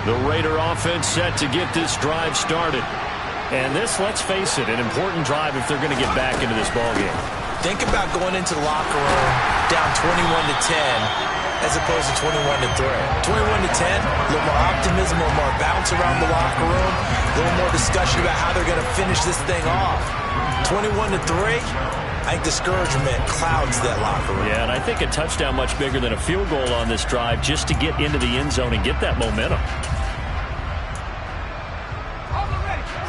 The Raider offense set to get this drive started. And this, let's face it, an important drive if they're going to get back into this ballgame. Think about going into the locker room down 21-10 as opposed to 21-3. 21-10, a little more optimism, a little more bounce around the locker room, a little more discussion about how they're going to finish this thing off. 21-3, I think discouragement clouds that locker room. Yeah, and I think a touchdown much bigger than a field goal on this drive just to get into the end zone and get that momentum.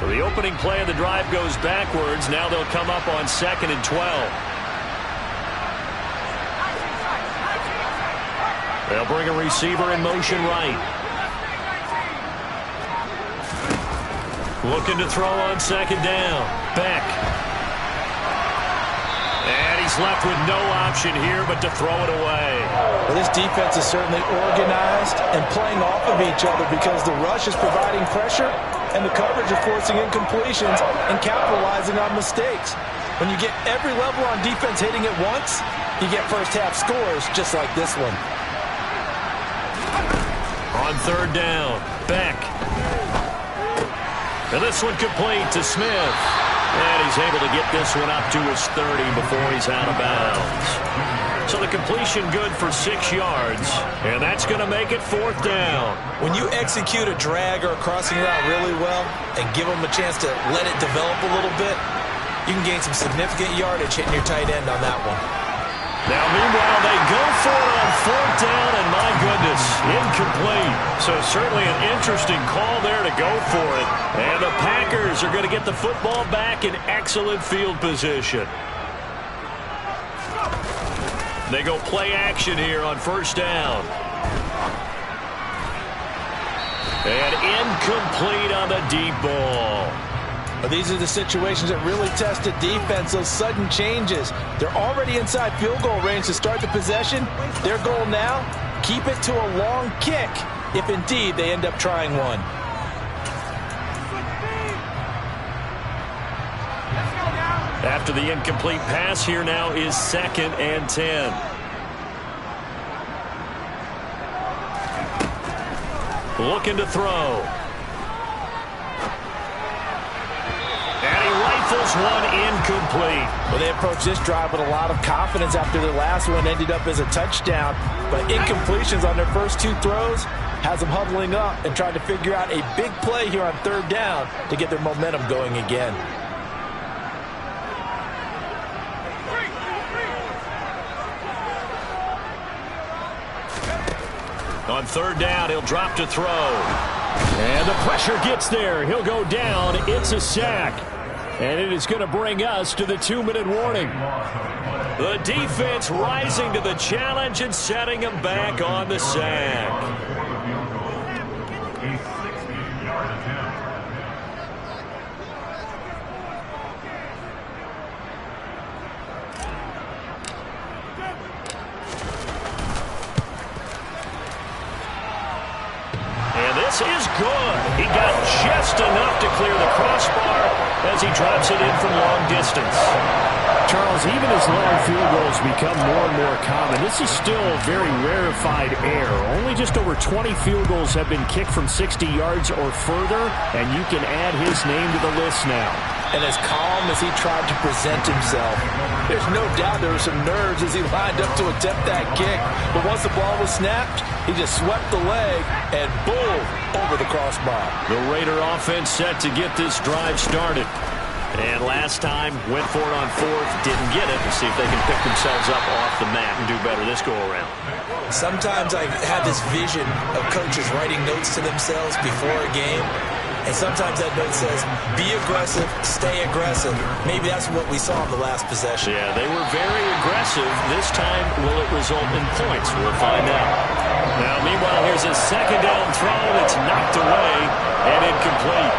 So the opening play of the drive goes backwards. Now they'll come up on 2nd and 12. They'll bring a receiver in motion right. Looking to throw on 2nd down. Beck. And he's left with no option here but to throw it away. Well, this defense is certainly organized and playing off of each other because the rush is providing pressure and the coverage is forcing incompletions and capitalizing on mistakes. When you get every level on defense hitting at once, you get first half scores just like this one. On 3rd down, Beck. And this one complete to Smith. And he's able to get this one up to his 30 before he's out of bounds. So the completion good for 6 yards. And that's going to make it 4th down. When you execute a drag or a crossing route really well and give them a chance to let it develop a little bit, you can gain some significant yardage hitting your tight end on that one. Now, meanwhile, they go for it on 4th down, and my goodness, incomplete. So certainly an interesting call there to go for it. And the Packers are going to get the football back in excellent field position. They go play action here on 1st down. And incomplete on the deep ball. Well, these are the situations that really test the defense, those sudden changes. They're already inside field goal range to start the possession. Their goal now, keep it to a long kick, if indeed they end up trying one. After the incomplete pass, here now is 2nd and 10. Looking to throw. Rifles one incomplete. Well, they approached this drive with a lot of confidence after their last one ended up as a touchdown. But incompletions on their first 2 throws has them huddling up and trying to figure out a big play here on 3rd down to get their momentum going again. On 3rd down, he'll drop to throw. And the pressure gets there. He'll go down. It's a sack. And it is going to bring us to the 2-minute warning. The defense rising to the challenge and setting him back on the sack. And this is good. He got just enough to clear the crossbar as he drops it in from long distance. Charles, even as long field goals become more and more common, this is still a very rarefied air. Only just over 20 field goals have been kicked from 60 yards or further, and you can add his name to the list now. And as calm as he tried to present himself, there's no doubt there were some nerves as he lined up to attempt that kick. But once the ball was snapped, he just swept the leg and boom, over the crossbar. The Raider offense set to get this drive started. And last time, went for it on 4th, didn't get it. We'll see if they can pick themselves up off the mat and do better this go-around. Sometimes I have this vision of coaches writing notes to themselves before a game. And sometimes that note says, be aggressive, stay aggressive. Maybe that's what we saw in the last possession. Yeah, they were very aggressive. This time, will it result in points? We'll find out. Now, meanwhile, here's a 2nd down throw that's knocked away and incomplete.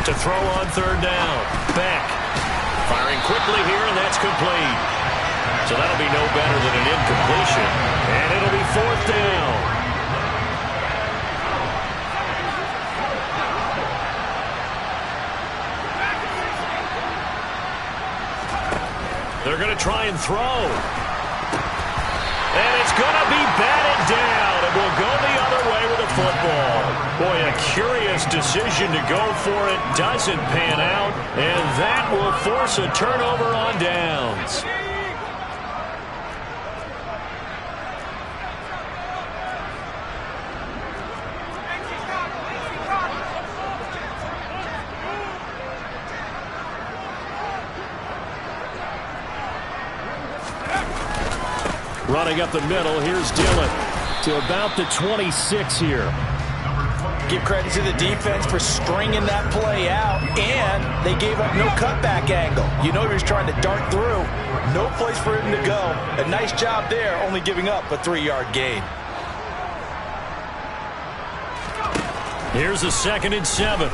To throw on 3rd down. Beck. Firing quickly here, and that's complete. So that'll be no better than an incompletion. And it'll be 4th down. going to try and throw. And it's going to be batted down, and will go the other way with the football. Boy, a curious decision to go for it. Doesn't pan out, and that will force a turnover on downs. Running up the middle, here's Dillon to about the 26 here. Give credit to the defense for stringing that play out, and they gave up no cutback angle. You know he was trying to dart through. No place for him to go. A nice job there, only giving up a 3-yard gain. Here's a 2nd and 7.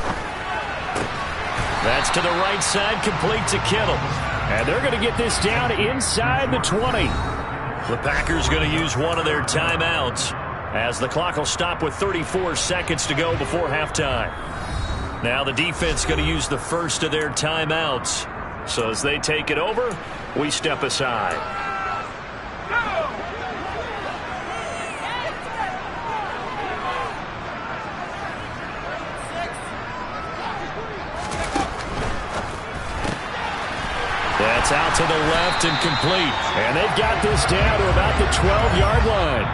That's to the right side, complete to Kittle. And they're going to get this down inside the 20. The Packers going to use one of their timeouts as the clock will stop with 34 seconds to go before halftime. Now the defense going to use the first of their timeouts. So as they take it over, we step aside. That's out to the left and complete. And they've got this down to about the 12-yard line.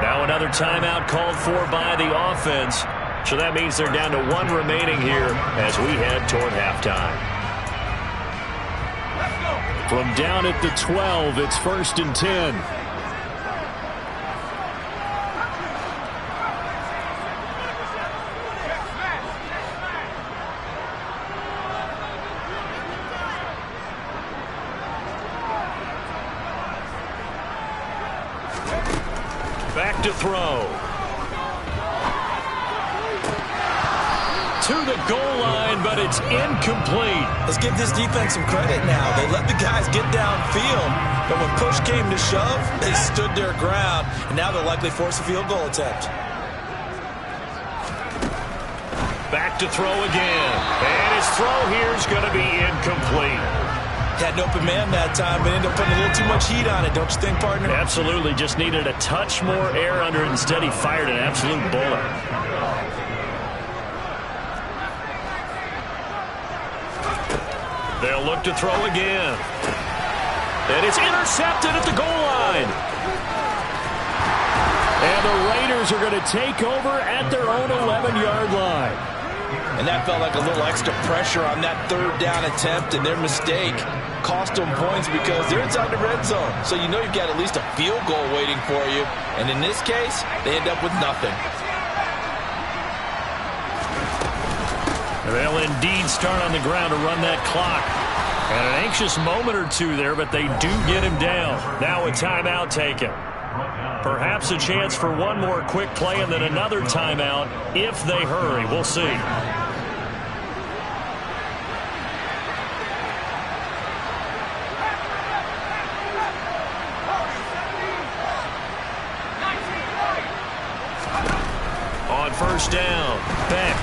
Now another timeout called for by the offense. So that means they're down to 1 remaining here as we head toward halftime. From down at the 12, it's 1st and 10. Back to throw. To the goal line, but it's incomplete. Let's give this defense some credit now. They let the guys get downfield, but when push came to shove, they stood their ground, and now they'll likely force a field goal attempt. Back to throw again. And his throw here is going to be incomplete. Had an open man that time, but ended up putting a little too much heat on it, don't you think, partner? Absolutely. Just needed a touch more air under it. Instead, he fired an absolute bullet. They'll look to throw again. And it's intercepted at the goal line. And the Raiders are going to take over at their own 11-yard line. And that felt like a little extra pressure on that 3rd down attempt, and their mistake cost them points because they're inside the red zone. So you know you've got at least a field goal waiting for you. And in this case, they end up with nothing. They'll indeed start on the ground to run that clock. And an anxious moment or two there, but they do get him down. Now a timeout taken. Perhaps a chance for one more quick play and then another timeout if they hurry. We'll see. On 1st down, Beck.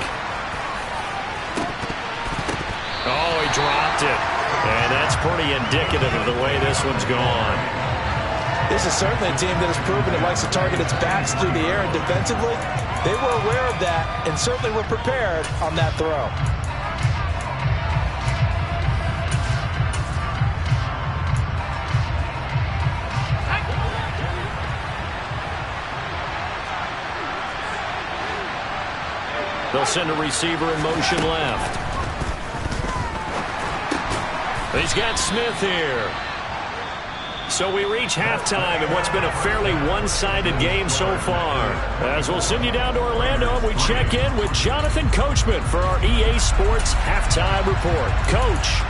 Oh, he dropped it. And that's pretty indicative of the way this one's gone. This is certainly a team that has proven it likes to target its backs through the air, and defensively, they were aware of that and certainly were prepared on that throw. They'll send a receiver in motion left. He's got Smith here. So we reach halftime in what's been a fairly one-sided game so far. As we'll send you down to Orlando, and we check in with Jonathan Coachman for our EA Sports Halftime Report. Coach.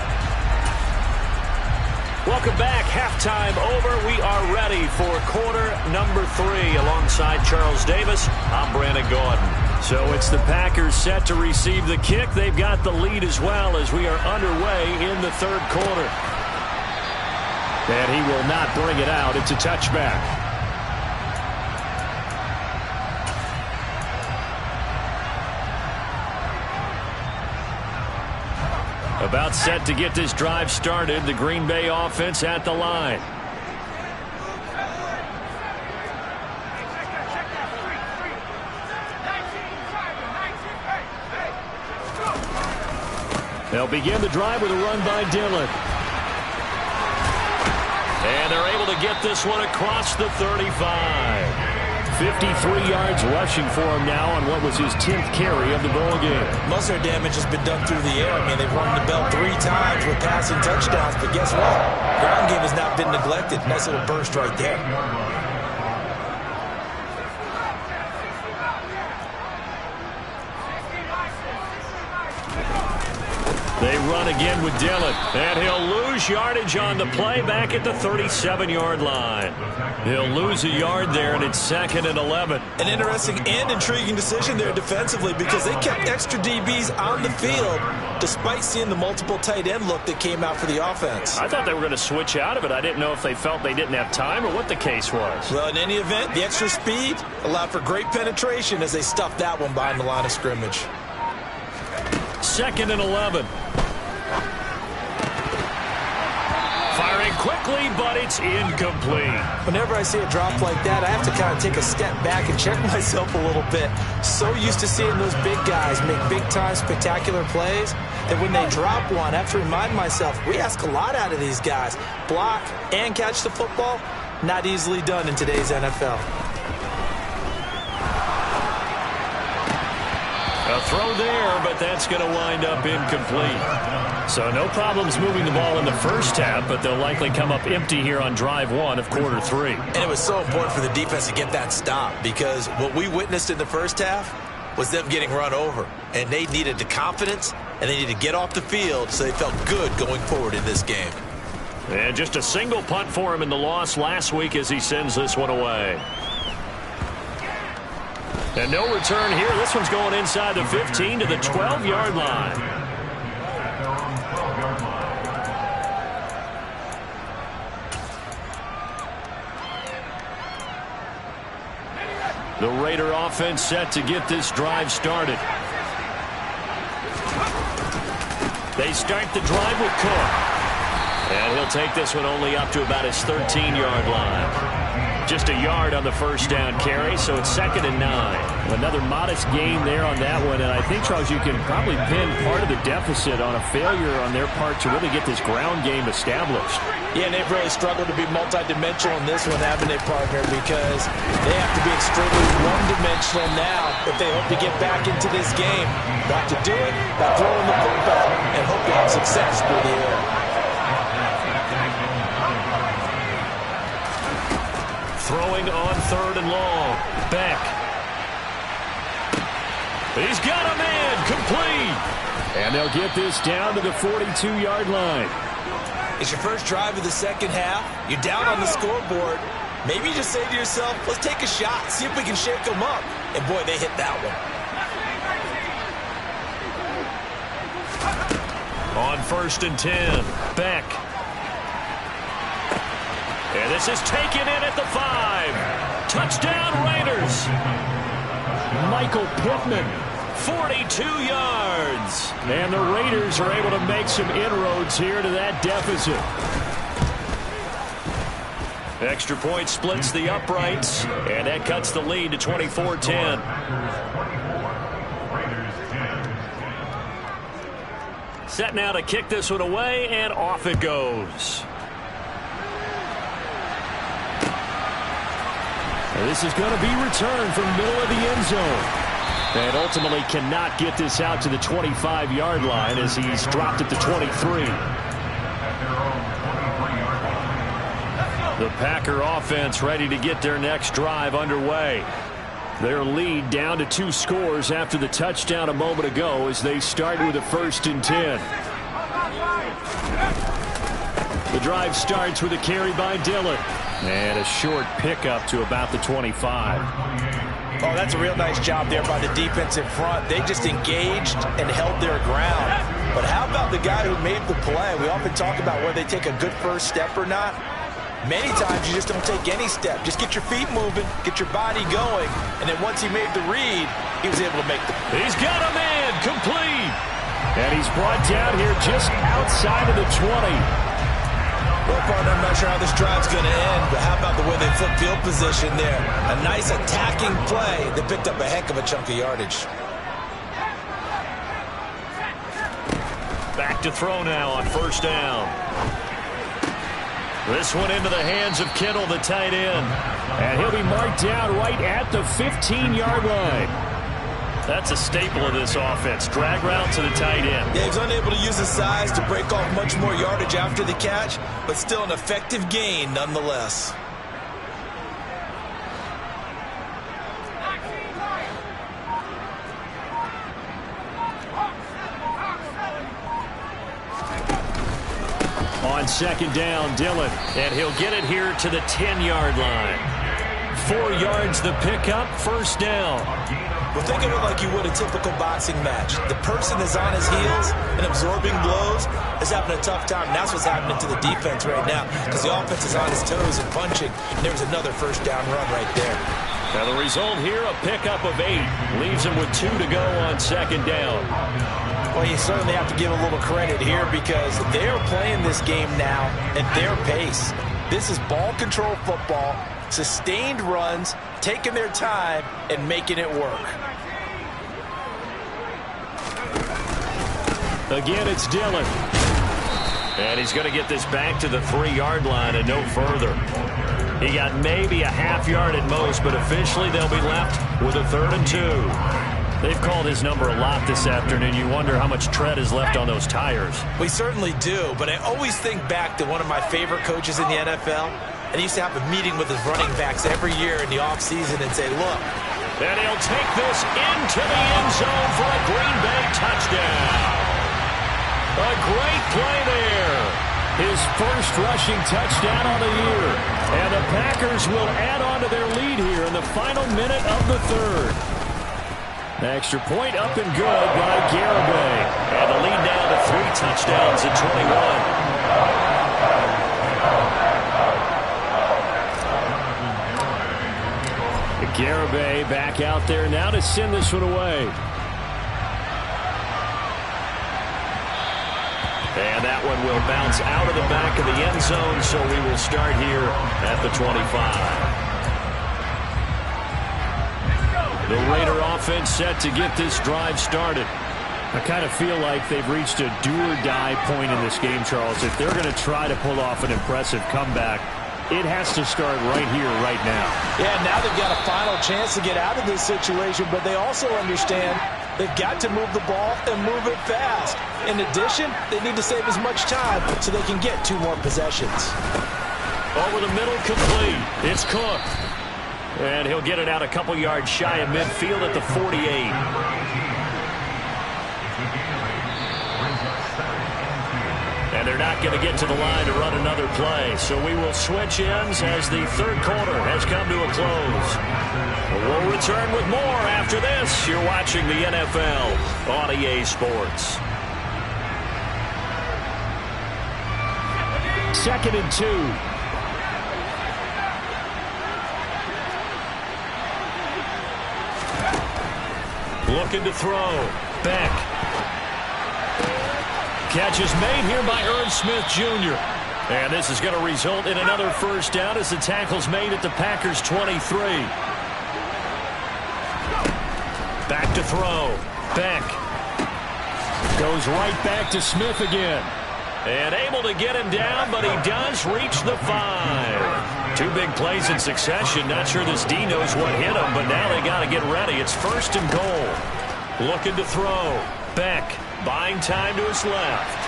Welcome back. Halftime over. We are ready for quarter number 3 alongside Charles Davis. I'm Brandon Gordon. So it's the Packers set to receive the kick. They've got the lead as well as we are underway in the 3rd quarter. And he will not bring it out. It's a touchback. About set to get this drive started. The Green Bay offense at the line. They'll begin the drive with a run by Dillon. And they're able to get this one across the 35. 53 yards rushing for him now on what was his 10th carry of the ball game. Most of their damage has been done through the air. I mean, they've run the bell 3 times with passing touchdowns, but guess what? Ground game has not been neglected. Nice little burst right there. They run again with Dillon, and he'll lose yardage on the play back at the 37-yard line. He'll lose a yard there, and it's 2nd and 11. An interesting and intriguing decision there defensively because they kept extra DBs on the field despite seeing the multiple tight end look that came out for the offense. I thought they were going to switch out of it. I didn't know if they felt they didn't have time or what the case was. Well, in any event, the extra speed allowed for great penetration as they stuffed that one behind the line of scrimmage. 2nd and 11. Firing quickly, but it's incomplete. Whenever I see a drop like that, I have to kind of take a step back and check myself a little bit. So used to seeing those big guys make big-time spectacular plays that when they drop one, I have to remind myself, we ask a lot out of these guys. Block and catch the football, not easily done in today's NFL. A throw there, but that's going to wind up incomplete. So no problems moving the ball in the first half, but they'll likely come up empty here on drive 1 of quarter 3. And it was so important for the defense to get that stop because what we witnessed in the first half was them getting run over. And they needed the confidence, and they needed to get off the field so they felt good going forward in this game. And just a single punt for him in the loss last week as he sends this one away. And no return here. This one's going inside the 15 to the 12-yard line. The Raider offense set to get this drive started. They start the drive with Cook. And he'll take this one only up to about his 13-yard line. Just a yard on the first down carry, so it's 2nd and 9. Another modest gain there on that one, and I think, Charles, you can probably pin part of the deficit on a failure on their part to really get this ground game established. Yeah, and they've really struggled to be multidimensional in this one, haven't they, partner? Because they have to be extremely one-dimensional now if they hope to get back into this game. Not to do it by throwing the football and hope to have success through the air. Throwing on 3rd and long. Beck. He's got a man. Complete. And they'll get this down to the 42-yard line. It's your first drive of the second half. You're down on the scoreboard. Maybe you just say to yourself, let's take a shot, see if we can shake them up. And, boy, they hit that one. On 1st and 10. Beck. And this is taken in at the 5. Touchdown, Raiders. Michael Pittman, 42 yards. And the Raiders are able to make some inroads here to that deficit. Extra point splits the uprights, and that cuts the lead to 24-10. Set now to kick this one away, and off it goes. This is going to be returned from middle of the end zone. And ultimately cannot get this out to the 25-yard line as he's dropped at the 23. The Packer offense ready to get their next drive underway. Their lead down to 2 scores after the touchdown a moment ago as they start with a 1st and 10. The drive starts with a carry by Dillon. And a short pickup to about the 25. Oh, that's a real nice job there by the defense in front. They just engaged and held their ground. But how about the guy who made the play? We often talk about whether they take a good first step or not. Many times you just don't take any step. Just get your feet moving, get your body going, and then once he made the read, he was able to make the play. He's got a man, complete. And he's brought down here just outside of the 20. Well, partner, I'm not sure how this drive's going to end, but how about the way they flip field position there? A nice attacking play that picked up a heck of a chunk of yardage. Back to throw now on first down. This one into the hands of Kittle, the tight end. And he'll be marked down right at the 15-yard line. That's a staple of this offense. Drag route to the tight end. Yeah, he's unable to use his size to break off much more yardage after the catch, but still an effective gain nonetheless. On second down, Dillon. And he'll get it here to the 10-yard line. 4 yards the pickup, first down. Well, think of it like you would a typical boxing match. The person is on his heels and absorbing blows is having a tough time. And that's what's happening to the defense right now because the offense is on his toes and punching. And there's another first down run right there. Now the result here, a pickup of 8. Leaves him with 2 to go on second down. Well, you certainly have to give a little credit here because they're playing this game now at their pace. This is ball control football, sustained runs, taking their time, and making it work. Again, it's Dillon. And he's going to get this back to the 3-yard line and no further. He got maybe a half yard at most, but officially they'll be left with a 3rd and 2. They've called his number a lot this afternoon. You wonder how much tread is left on those tires. We certainly do, but I always think back to one of my favorite coaches in the NFL. And he used to have a meeting with his running backs every year in the offseason and say, look. And he'll take this into the end zone for a Green Bay touchdown. A great play there. His first rushing touchdown on the year. And the Packers will add on to their lead here in the final minute of the 3rd. Extra point up and good by Garibay. And the lead down to 3 touchdowns at 21. Garibay back out there now to send this one away. And that one will bounce out of the back of the end zone, so we will start here at the 25. The Raider offense set to get this drive started. I kind of feel like they've reached a do-or-die point in this game, Charles. If they're going to try to pull off an impressive comeback, it has to start right here, right now. Yeah, now they've got a final chance to get out of this situation, but they also understand they've got to move the ball and move it fast. In addition, they need to save as much time so they can get 2 more possessions. Over the middle, complete. It's Cook. And he'll get it out a couple yards shy of midfield at the 48. And they're not going to get to the line to run another play. So we will switch ends as the 3rd quarter has come to a close. We'll return with more after this. You're watching the NFL on EA Sports. 2nd and 2. Looking to throw. Beck. Catch is made here by Irv Smith Jr. And this is going to result in another first down as the tackle's made at the Packers' 23. Back to throw. Beck. Goes right back to Smith again. And able to get him down, but he does reach the 5. 2 big plays in succession. Not sure this D knows what hit him, but now they got to get ready. It's 1st and goal. Looking to throw. Beck buying time to his left.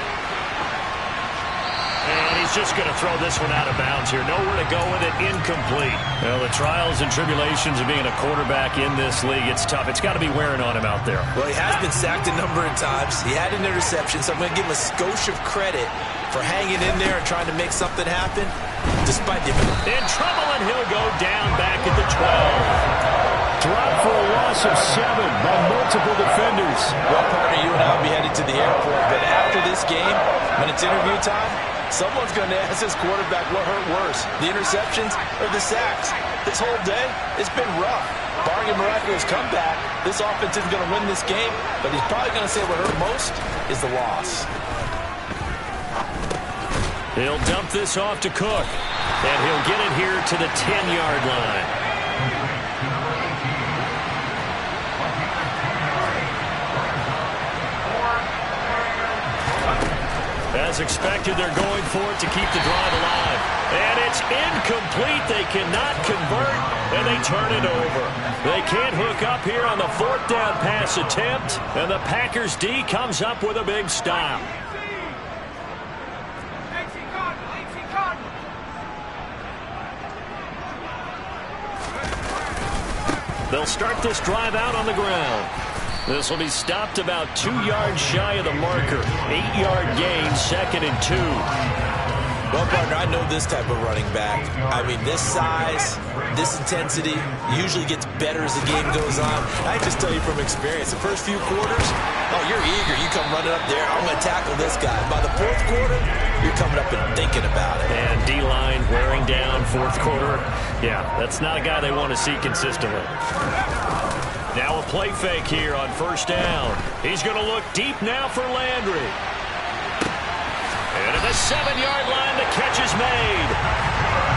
And he's just going to throw this one out of bounds here. Nowhere to go with it. Incomplete. Well, the trials and tribulations of being a quarterback in this league, it's tough. It's got to be wearing on him out there. Well, he has been sacked a number of times. He had an interception, so I'm going to give him a skosh of credit for hanging in there and trying to make something happen, despite the... In trouble, and he'll go down back at the 12. Dropped for a loss of 7 by multiple defenders. Well, partner, you and I will be headed to the airport, but after this game, when it's interview time, Someone's going to ask this quarterback what hurt worse, the interceptions or the sacks. This whole day, it's been rough. Barring a miraculous comeback, this offense isn't going to win this game, but he's probably going to say what hurt most is the loss. He'll dump this off to Cook, and he'll get it here to the 10-yard line. As expected, they're going for it to keep the drive alive. And it's incomplete. They cannot convert, and they turn it over. They can't hook up here on the fourth down pass attempt, and the Packers D comes up with a big stop. They'll start this drive out on the ground. This will be stopped about 2 yards shy of the marker. 8-yard gain, 2nd and 2. Well, partner, I know this type of running back. I mean, this size, this intensity usually gets better as the game goes on. I just tell you from experience, the first few quarters, oh, you're eager. You come running up there, I'm going to tackle this guy. By the fourth quarter, you're coming up and thinking about it. And D-line wearing down fourth quarter. Yeah, that's not a guy they want to see consistently. Now a play fake here on first down. He's going to look deep now for Landry. And at the 7-yard line, the catch is made.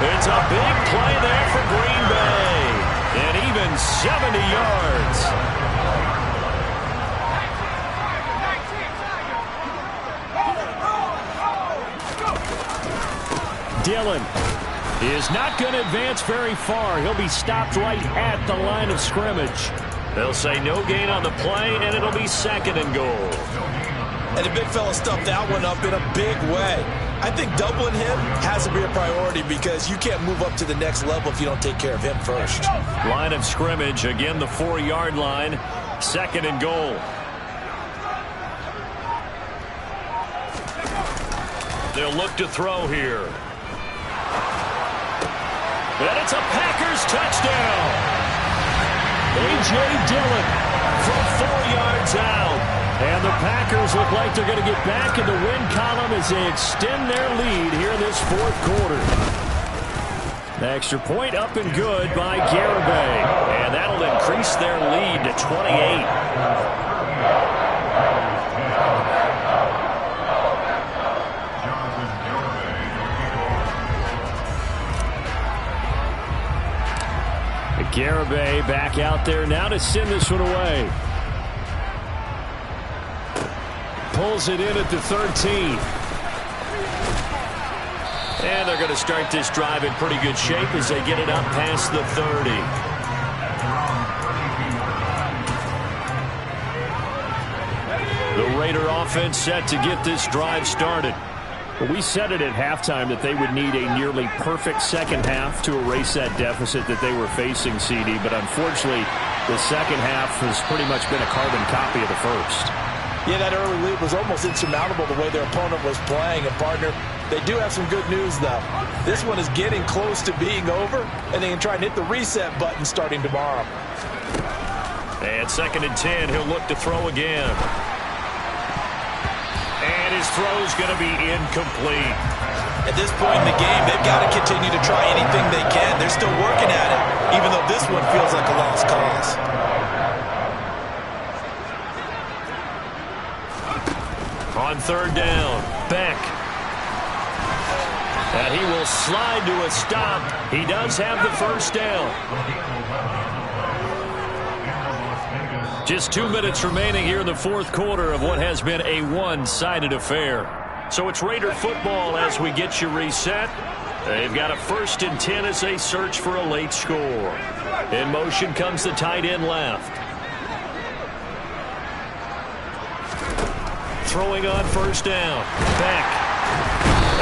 It's a big play there for Green Bay. And even 70 yards. Dillon is not going to advance very far. He'll be stopped right at the line of scrimmage. They'll say no gain on the play, and it'll be 2nd and goal. And the big fella stuffed that one up in a big way. I think doubling him has to be a priority because you can't move up to the next level if you don't take care of him first. Line of scrimmage, again the 4-yard line, 2nd and goal. They'll look to throw here. And it's a Packers touchdown. A.J. Dillon from 4 yards out. And the Packers look like they're going to get back in the win column as they extend their lead here in this fourth quarter. The extra point up and good by Garibay. And that'll increase their lead to 28. Garibay back out there now to send this one away. Pulls it in at the 13. And they're going to start this drive in pretty good shape as they get it up past the 30. The Raider offense set to get this drive started. Well, we said it at halftime that they would need a nearly perfect second half to erase that deficit that they were facing, CD. But unfortunately, the second half has pretty much been a carbon copy of the first. Yeah, that early lead was almost insurmountable the way their opponent was playing. And, partner, they do have some good news, though. This one is getting close to being over, and they can try and hit the reset button starting tomorrow. And 2nd and 10, he'll look to throw again. And his throw's going to be incomplete. At this point in the game, they've got to continue to try anything they can. They're still working at it, even though this one feels like a lost cause. On 3rd down, Beck. And he will slide to a stop. He does have the first down. Just 2 minutes remaining here in the fourth quarter of what has been a one-sided affair. So it's Raider football as we get you reset. They've got a 1st and 10 as they search for a late score. In motion comes the tight end left. Throwing on 1st down. Beck.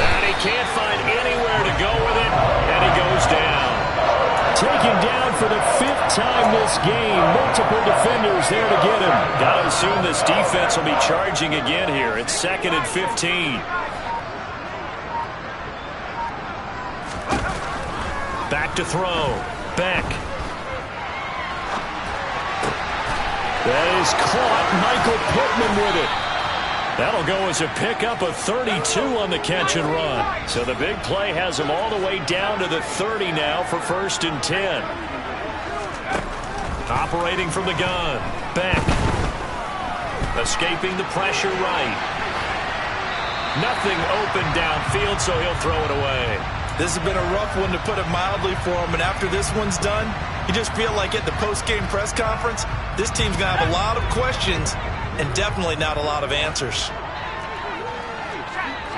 And he can't find anywhere to go with it, and he goes down. Taken down for the 5th time this game. Multiple defenders there to get him. Got to assume this defense will be charging again here. It's 2nd and 15. Back to throw. Beck. That is caught. Michael Pittman with it. That'll go as a pickup of 32 on the catch and run. So the big play has him all the way down to the 30 now for 1st and 10. Operating from the gun. Back. Escaping the pressure right. Nothing open downfield, so he'll throw it away. This has been a rough one, to put it mildly, for him. And after this one's done, you just feel like at the post-game press conference, this team's going to have a lot of questions and definitely not a lot of answers.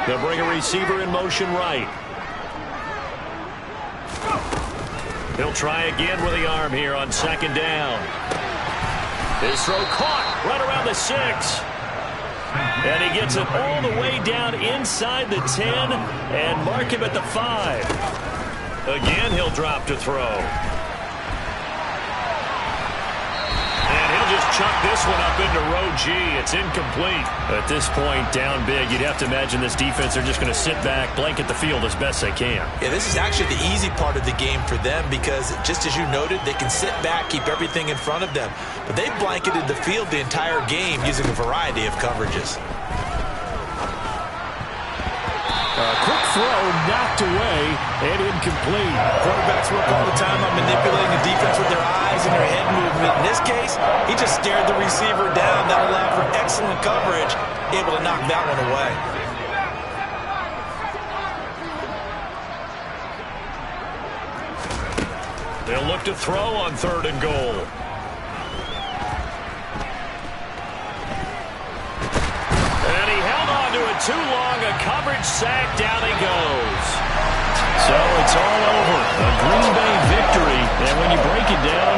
They'll bring a receiver in motion right. He'll try again with the arm here on 2nd down. His throw caught right around the 6. And he gets it all the way down inside the 10 and mark him at the 5. Again, he'll drop to throw. And he'll just chuck this one up into row G. It's incomplete. At this point, down big, you'd have to imagine this defense are just going to sit back, blanket the field as best they can. Yeah, this is actually the easy part of the game for them because, just as you noted, they can sit back, keep everything in front of them. But they blanketed the field the entire game using a variety of coverages. Quick throw knocked away and incomplete. Quarterbacks work all the time on manipulating the defense with their eyes and their head movement. In this case, he just stared the receiver down. That allowed for excellent coverage, able to knock that one away. They'll look to throw on 3rd and goal. And he held on to it too long. A coverage sack. Down he goes. So it's all over. A Green Bay victory. And when you break it down,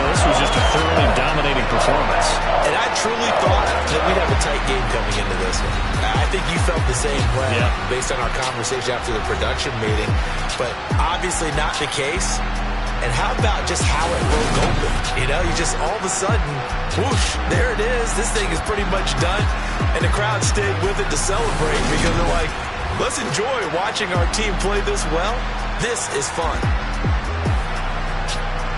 this was just a thoroughly dominating performance. And I truly thought that we'd have a tight game coming into this one. I think you felt the same way based on our conversation after the production meeting. But obviously not the case. And how about just how it broke open? You just all of a sudden, whoosh, there it is. This thing is pretty much done. And the crowd stayed with it to celebrate because they're like, let's enjoy watching our team play this well. This is fun.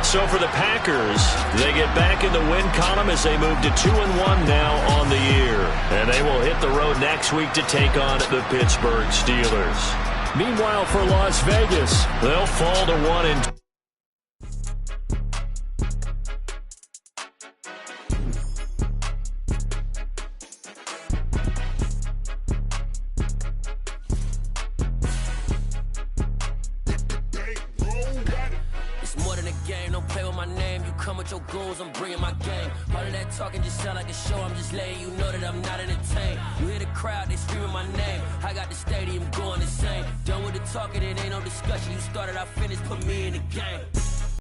So for the Packers, they get back in the win column as they move to 2-1 now on the year. And they will hit the road next week to take on the Pittsburgh Steelers. Meanwhile, for Las Vegas, they'll fall to 1-2. Your goals, I'm bringing my game. All of that talking just sound like a show. I'm just letting you know that I'm not entertained. You hear the crowd, they screaming my name. I got the stadium going insane. Done with the talking, it ain't no discussion. You started, I finished, put me in the game.